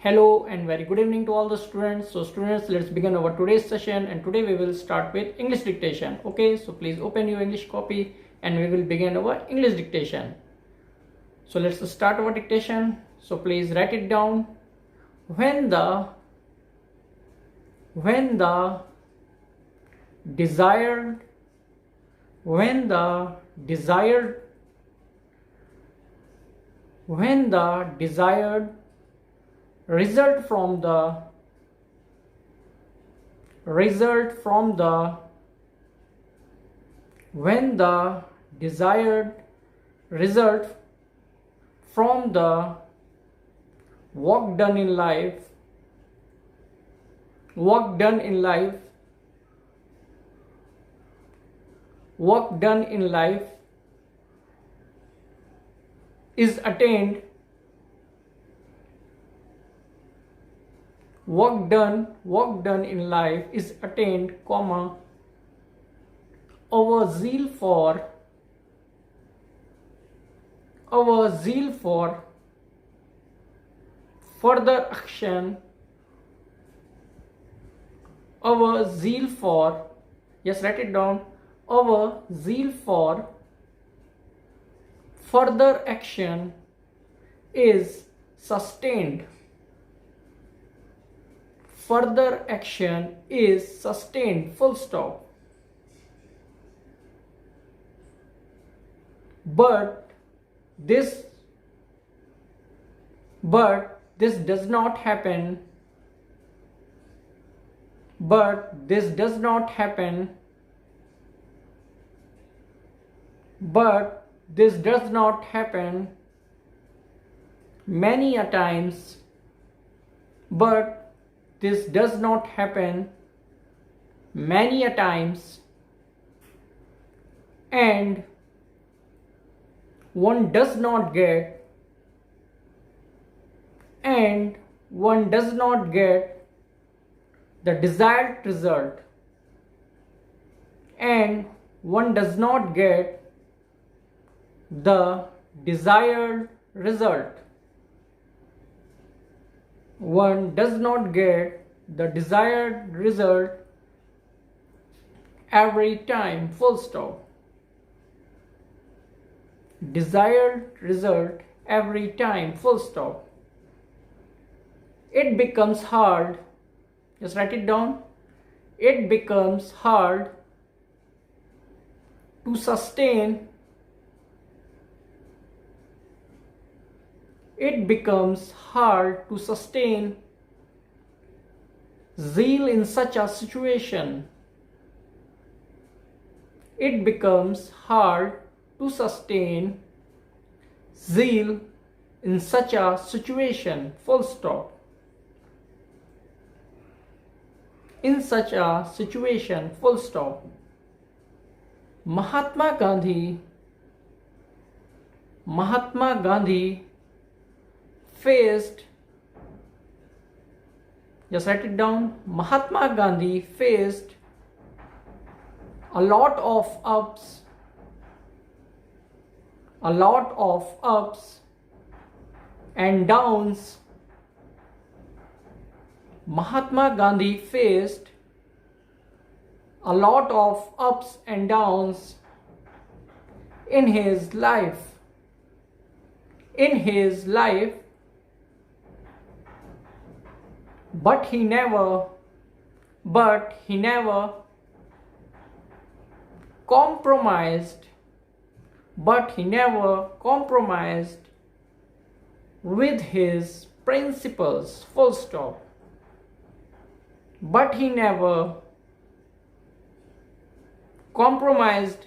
Hello and very good evening to all the students. So students, let's begin our today's session, and today we will start with English dictation. Okay, so please open your English copy and we will begin our English dictation. So let's start our dictation. So please write it down. When the desired when the desired result from the when the desired result from the work done in life is attained work done in life is attained, comma, our zeal for further action yes, write it down. Our zeal for further action is sustained. Further action is sustained, full stop. But this does not happen. Many a times. This does not happen many a times, and one does not get the desired result, and one does not get the desired result. One does not get the desired result every time, full stop. Desired result every time, full stop. It becomes hard, just write it down. It becomes hard to sustain. It becomes hard to sustain zeal in such a situation. It becomes hard to sustain zeal in such a situation, full stop. In such a situation, full stop. Mahatma Gandhi faced, just write it down. Mahatma Gandhi faced a lot of ups and downs. Mahatma Gandhi faced a lot of ups and downs in his life. But he never compromised with his principles, full stop. But he never compromised,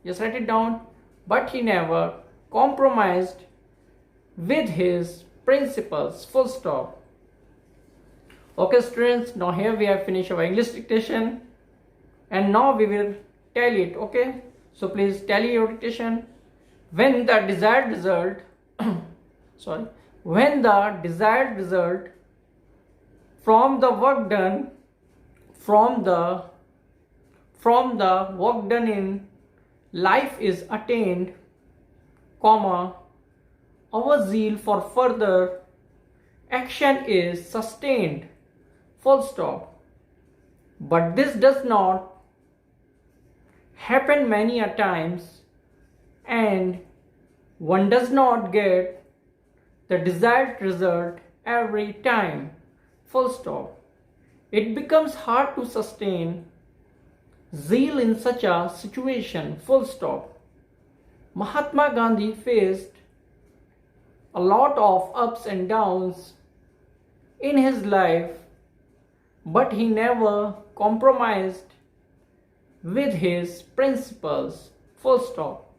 just write it down. But he never compromised with his principles, full stop. Okay students, now here we have finished our English dictation, and now we will tally it. Okay, so please tally your dictation. When the desired result from the work done in life is attained, comma, our zeal for further Action is sustained, full stop. But this does not happen many a times, and one does not get the desired result every time, full stop. It becomes hard to sustain zeal in such a situation, full stop. Mahatma Gandhi faced a lot of ups and downs in his life, but he never compromised with his principles, full stop.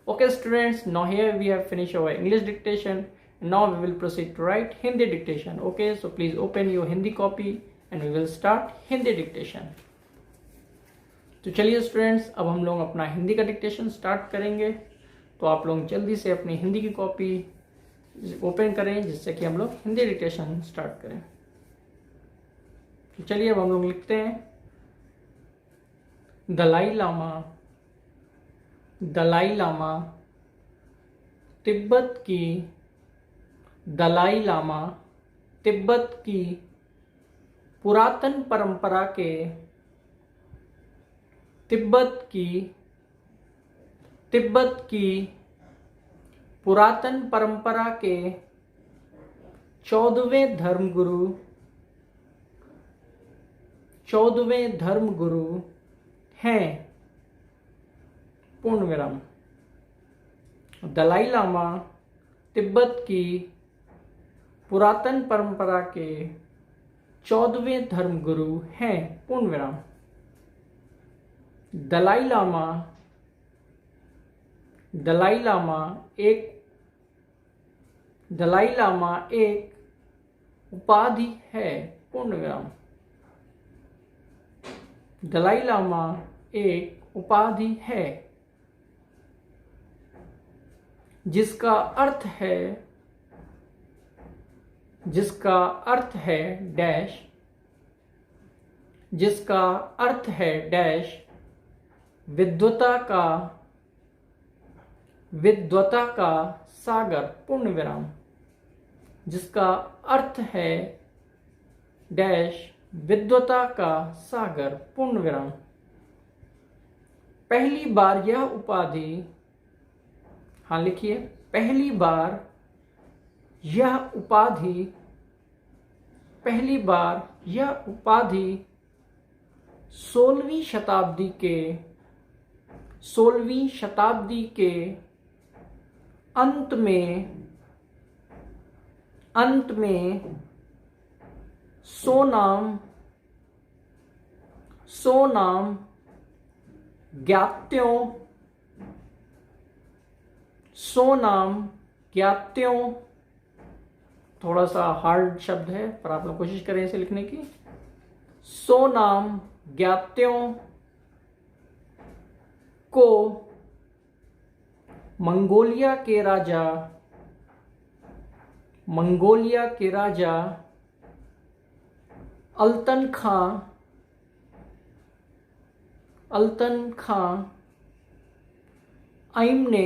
Okay students, now here we have finished our English dictation, and now we will proceed to write Hindi dictation. Okay, so please open your Hindi copy and we will start Hindi dictation. तो चलिए students, अब हम लोग अपना हिंदी का dictation start करेंगे। तो आप लोग जल्दी से अपनी हिंदी की कॉपी ओपन करें जिससे कि हम लोग हिंदी डिक्टेशन स्टार्ट करें। तो चलिए अब हम लोग लिखते हैं दलाई लामा। दलाई लामा तिब्बत की, दलाई लामा तिब्बत की पुरातन परंपरा के, तिब्बत की पुरातन परंपरा के 14वें धर्मगुरु हैं, पूर्ण विराम। दलाई लामा तिब्बत की पुरातन परंपरा के 14वें धर्मगुरु हैं, पूर्ण विराम। दलाई लामा एक उपाधि है, पूर्ण विराम। दलाई लामा एक उपाधि है जिसका अर्थ है डैश, जिसका अर्थ है डैश विद्वता का सागर, पूर्ण विराम। जिसका अर्थ है डैश विद्वता का सागर, पूर्ण विराम। पहली बार यह उपाधि, हाँ लिखिए, पहली बार यह उपाधि 16वीं शताब्दी के अंत में सोनाम ज्ञात्यों, थोड़ा सा हार्ड शब्द है पर आप लोग कोशिश करें इसे लिखने की। सोनाम ज्ञात्यों को मंगोलिया के राजा अल्तन खां आइम ने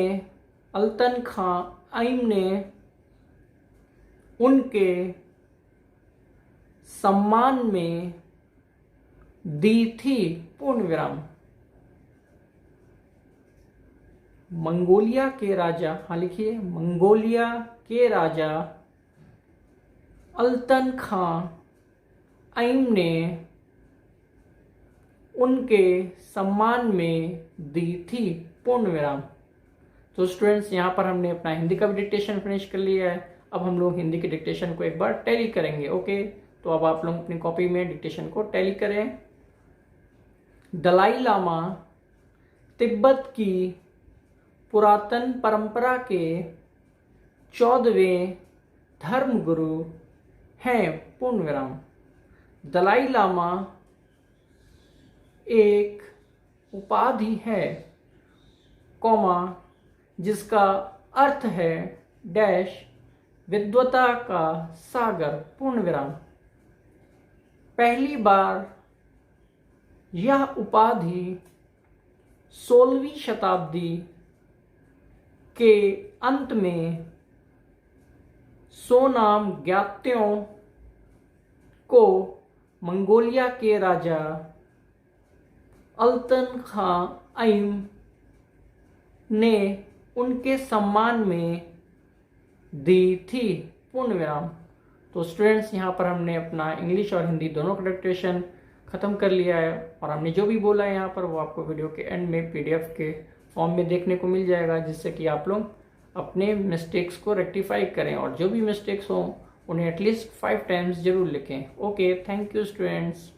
उनके सम्मान में दी थी, पूर्ण विराम। मंगोलिया के राजा, हाँ लिखिए, मंगोलिया के राजा अल्तन खां आइम ने उनके सम्मान में दी थी, पूर्ण विराम। तो स्टूडेंट्स, यहाँ पर हमने अपना हिंदी का भी डिक्टेशन फिनिश कर लिया है। अब हम लोग हिंदी के डिक्टेशन को एक बार टैली करेंगे। ओके, तो अब आप लोग अपनी कॉपी में डिक्टेशन को टैली करें। दलाई लामा तिब्बत की पुरातन परंपरा के 14वें धर्मगुरु हैं, पूर्ण विराम। दलाई लामा एक उपाधि है, कॉमा, जिसका अर्थ है डैश विद्वता का सागर, पूर्ण विराम। पहली बार यह उपाधि 16वीं शताब्दी के अंत में सोनाम ज्ञात्यों को मंगोलिया के राजा अल्तन खां आइम ने उनके सम्मान में दी थी। पूर्ण विराम। तो स्टूडेंट्स, यहाँ पर हमने अपना इंग्लिश और हिंदी दोनों का डिक्टेशन ख़त्म कर लिया है और हमने जो भी बोला है यहाँ पर वो आपको वीडियो के एंड में PDF के फॉर्म में देखने को मिल जाएगा, जिससे कि आप लोग अपने मिस्टेक्स को रेक्टिफाई करें और जो भी मिस्टेक्स हों उन्हें एटलीस्ट 5 टाइम्स जरूर लिखें। Okay, thank you students.